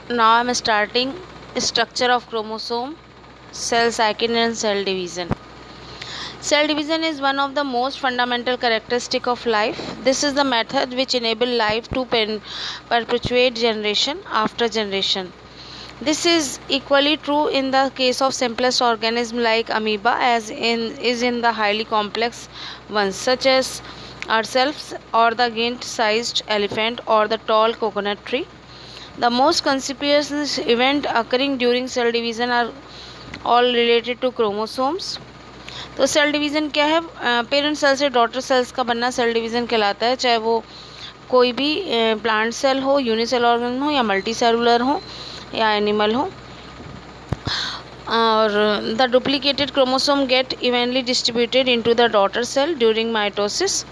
Now I'm starting structure of chromosome, cell cycle and cell division. Cell division is one of the most fundamental characteristic of life. This is the method which enable life to perpetuate generation after generation. This is equally true in the case of simplest organism like amoeba as in the highly complex ones such as ourselves or the giant-sized elephant or the tall coconut tree. The most conspicuous event occurring during cell division are all related to chromosomes. तो cell division क्या है? Parent cell से daughter cells का बनना cell division कहलाता है, चाहे वो कोई भी प्लांट सेल हो, यूनिसेल ऑर्गन हो या मल्टी सेलुलर हो या एनिमल हो. और the duplicated chromosome get evenly distributed into the daughter cell during mitosis.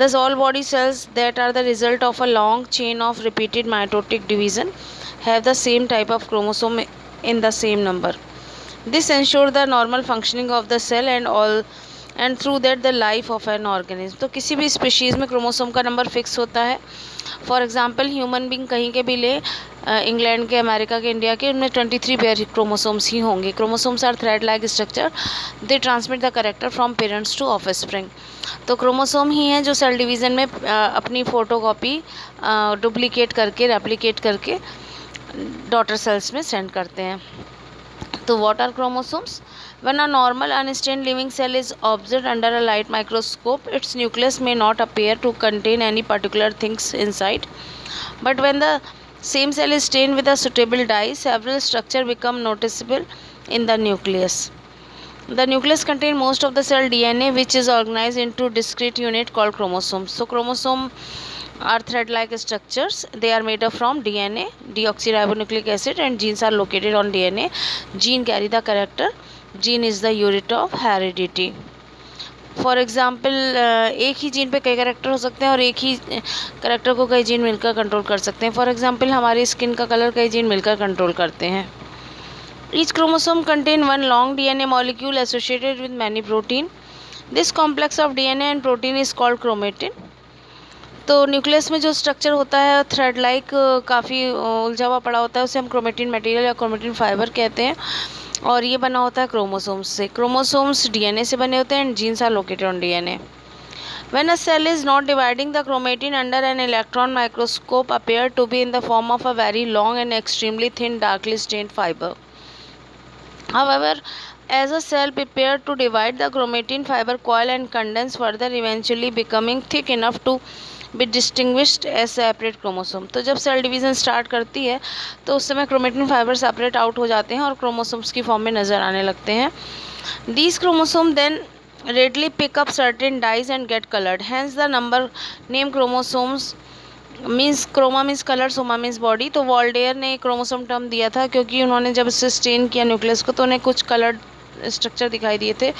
Thus, all body cells that are the result of a long chain of repeated mitotic division have the same type of chromosome in the same number. This ensures the normal functioning of the cell and through that the life of an organism. तो किसी भी species में chromosome का number fix होता है. For example human being कहीं के भी ले, इंग्लैंड के, अमेरिका के, इंडिया के, उनमें 23 पेयर क्रोमोसोम्स ही होंगे. Chromosomes are thread like structure, they transmit the character from parents to offspring. तो क्रोमोसोम ही हैं जो सेल डिवीज़न में अपनी फ़ोटोकॉपी डुप्लीकेट करके, रेप्लिकेट करके डॉटर सेल्स में सेंड करते हैं. तो what are chromosomes? When a normal unstained living cell is observed under a light microscope, its nucleus may not appear to contain any particular things inside. But when the same cell is stained with a suitable dye, several structures become noticeable in the nucleus. The nucleus contains most of the cell DNA, which is organized into discrete units called chromosomes. So chromosome are thread-like structures. They are made up from DNA, deoxyribonucleic acid, and genes are located on DNA. Gene carry the character. Gene is the unit of heredity. For example एक ही gene पे कई character हो सकते हैं और एक ही character को कई जीन मिलकर कंट्रोल कर सकते हैं. फॉर एग्ज़ाम्पल हमारी स्किन का कलर कई जीन मिलकर कंट्रोल करते हैं. Each chromosome contains one long DNA molecule associated with many protein. This complex of DNA and protein is called chromatin. तो न्यूक्लियस में जो स्ट्रक्चर होता है थ्रेड लाइक काफ़ी उलझा हुआ पड़ा होता है, उसे हम क्रोमेटिन मटेरियल या क्रोमेटिन फाइबर कहते हैं. और ये बना होता है क्रोमोसोम्स से. क्रोमोसोम्स डीएनए से बने होते हैं and genes are located on DNA. When a cell is not dividing, the chromatin under an electron microscope appear to be in the form of a very long and extremely thin darkly stained fiber. However, as a cell prepared to divide, the chromatin fiber coil and condense further, eventually becoming thick enough to be distinguished as separate chromosome. तो जब cell division start करती है तो उस समय chromatin fibre separate out हो जाते हैं और क्रोमोसोम्स की फॉर्म में नज़र आने लगते हैं. These chromosomes then readily pick up certain dyes and get colored. Hence the number name chromosomes means chroma means colour, soma means body. तो वॉल्डेयर ने क्रोमोसोम टर्म दिया था क्योंकि उन्होंने जब इससे स्टेन किया न्यूक्लियस को तो उन्हें कुछ कलर्ड स्ट्रक्चर दिखाई दिए थे.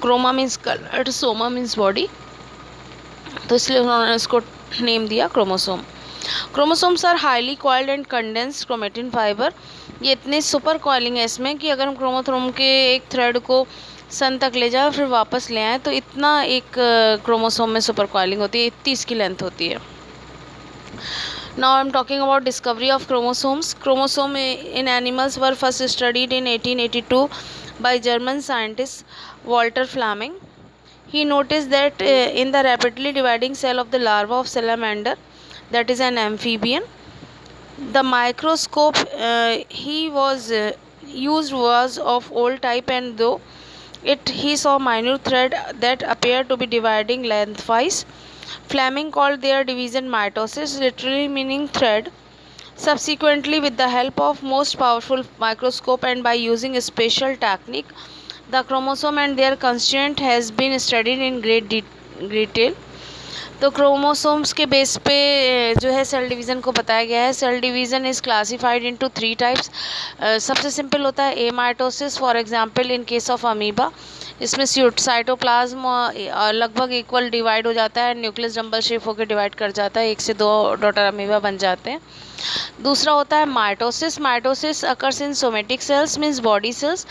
Chroma means coloured, soma means body, तो इसलिए उन्होंने इसको नेम दिया chromosome. Chromosomes are highly coiled and condensed chromatin fibre. ये इतने सुपर कॉइलिंग है इसमें कि अगर हम क्रोमोसोम के एक थ्रेड को सन तक ले जाए फिर वापस ले आएँ तो इतना एक क्रोमोसोम में सुपर कॉइलिंग होती है, इतनी इसकी लेंथ होती है. Now I am talking about discovery of chromosomes. Chromosome in animals were first studied in 1882 by German scientist Walter Fleming. He noticed that in the rapidly dividing cell of the larva of salamander, that is an amphibian, the microscope he was used was of old type, and though he saw minute thread that appeared to be dividing lengthwise. Fleming called their division mitosis, literally meaning thread. Subsequently, with the help of most powerful microscope and by using a special technique, the chromosome and their constituent has been studied in great detail. तो chromosomes के base पे जो है cell division को बताया गया है. Cell division is classified into 3 types. सबसे सिंपल होता है amitosis. For example in case of amoeba, इसमें साइटोप्लाज्म लगभग इक्वल डिवाइड हो जाता है, न्यूक्लियस डंबल शेप होकर डिवाइड कर जाता है, 1 से 2 डॉटर अमीबा बन जाते हैं. दूसरा होता है mitosis. Mitosis occurs in somatic cells means body cells.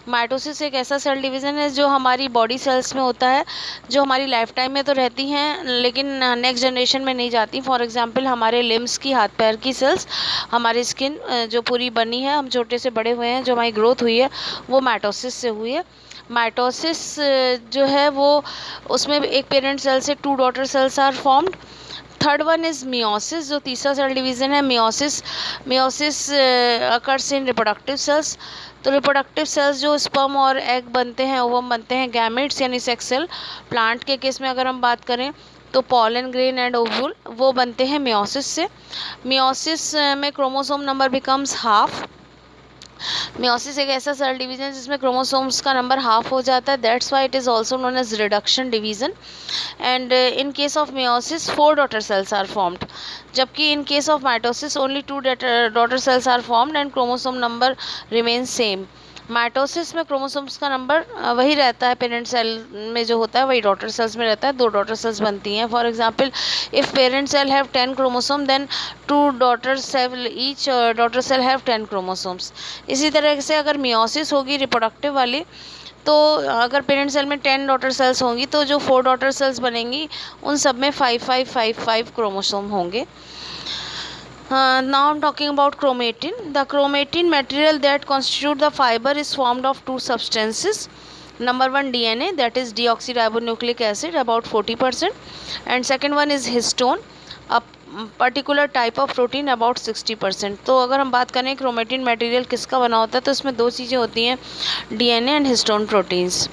Mitosis एक ऐसा सेल डिवीज़न है जो हमारी बॉडी सेल्स में होता है, जो हमारी लाइफ टाइम में तो रहती हैं लेकिन नेक्स्ट जनरेशन में नहीं जाती। फॉर एग्जांपल हमारे लिम्स की, हाथ पैर की सेल्स, हमारी स्किन जो पूरी बनी है, हम छोटे से बड़े हुए हैं, जो हमारी ग्रोथ हुई है वो माइटोसिस से हुई है। माइटोसिस जो है वो उसमें एक पेरेंट सेल से 2 daughter cells are formed. Third one is meiosis, जो तीसरा सेल डिवीज़न है। Meiosis occurs in reproductive cells. तो रिप्रोडक्टिव सेल्स जो स्पर्म और एग बनते हैं, ओवम बनते हैं, गैमेट्स यानी सेक्स सेल। प्लांट के केस में अगर हम बात करें तो पॉलन ग्रेन एंड ओव्यूल वो बनते हैं मियोसिस से। मियोसिस में chromosome number becomes half. Meiosis एक ऐसा सेल डिवीजन जिसमें क्रोमोसोम्स का नंबर हाफ हो जाता है, that's why it is also known as reduction division. And in case of meiosis 4 daughter cells are formed, जबकि in case of mitosis only 2 daughter cells are formed and chromosome number remains same. Mitosis में chromosomes का number वही रहता है, parent cell में जो होता है वही डॉटर सेल्स में रहता है, 2 डॉटर सेल्स बनती हैं। For example if parent cell have 10 chromosome then 2 daughter cell each daughter cell have 10 chromosomes. इसी तरह से अगर मियोसिस होगी रिप्रोडक्टिव वाली, तो अगर पेरेंट सेल में 10 डॉटर सेल्स होंगी तो जो 4 डॉटर सेल्स बनेंगी उन सब में 5 क्रोमोसोम होंगे। Now I'm talking about chromatin. The chromatin material that constitute the fiber is formed of 2 substances. Number 1 DNA, that is deoxyribonucleic acid, about 40%, and second one is histone, a particular type of protein, about 60%. तो अगर हम बात करें chromatin material किसका बना होता है तो इसमें 2 चीज़ें होती हैं, DNA and histone proteins.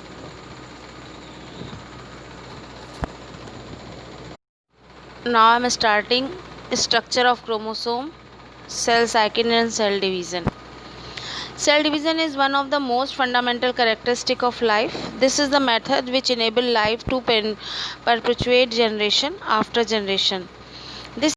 Now I'm starting structure of chromosome, cell cycle and cell division. Cell division is one of the most fundamental characteristic of life. This is the method which enable life to perpetuate generation after generation.